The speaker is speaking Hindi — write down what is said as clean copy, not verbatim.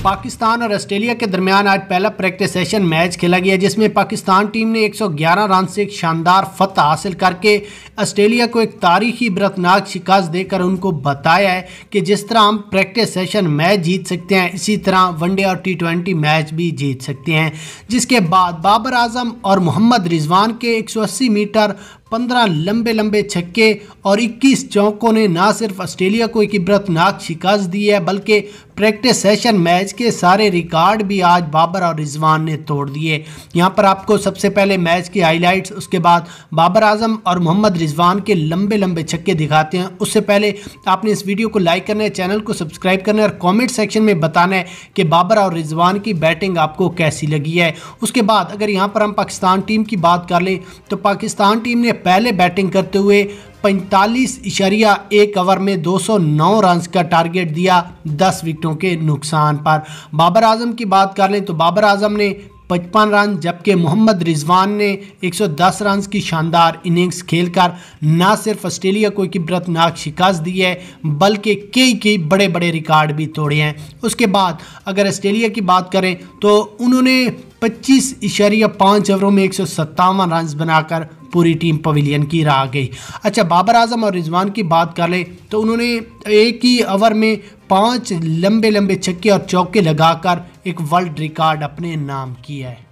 पाकिस्तान और ऑस्ट्रेलिया के दरमियान आज पहला प्रैक्टिस सेशन मैच खेला गया, जिसमें पाकिस्तान टीम ने 111 रन से एक शानदार फतह हासिल करके ऑस्ट्रेलिया को एक तारीखी इबरतनाक शिकस्त देकर उनको बताया है कि जिस तरह हम प्रैक्टिस सेशन मैच जीत सकते हैं, इसी तरह वनडे और T20 मैच भी जीत सकते हैं। जिसके बाद बाबर आजम और मोहम्मद रिजवान के 180 मीटर 15 लंबे लंबे छक्के और 21 चौकों ने न सिर्फ ऑस्ट्रेलिया को एक इबरतनाक शिकस्त दी है, बल्कि प्रैक्टिस सेशन मैच के सारे रिकॉर्ड भी आज बाबर और रिजवान ने तोड़ दिए। यहाँ पर आपको सबसे पहले मैच की हाइलाइट्स, उसके बाद बाबर आजम और मोहम्मद रिजवान के लंबे लंबे छक्के दिखाते हैं। उससे पहले आपने इस वीडियो को लाइक करना है, चैनल को सब्सक्राइब करना है और कॉमेंट सेक्शन में बताना है कि बाबर और रिजवान की बैटिंग आपको कैसी लगी है। उसके बाद अगर यहाँ पर हम पाकिस्तान टीम की बात कर लें तो पाकिस्तान टीम ने पहले बैटिंग करते हुए 45.1 ओवर में 209 रन का टारगेट दिया 10 विकेटों के नुकसान पर। बाबर आजम की बात कर लें तो बाबर आजम ने 55 रन, जबकि मोहम्मद रिजवान ने 110 रन की शानदार इनिंग्स खेलकर न सिर्फ ऑस्ट्रेलिया को एक इबरतनाक शिकस्त दी है, बल्कि कई बड़े बड़े रिकॉर्ड भी तोड़े हैं। उसके बाद अगर ऑस्ट्रेलिया की बात करें तो उन्होंने 25.5 ओवरों में 157 रन बनाकर पूरी टीम पवेलियन की राह गई। अच्छा, बाबर आजम और रिजवान की बात कर लें तो उन्होंने एक ही ओवर में 5 लंबे लंबे छक्के और चौके लगाकर एक वर्ल्ड रिकॉर्ड अपने नाम किया है।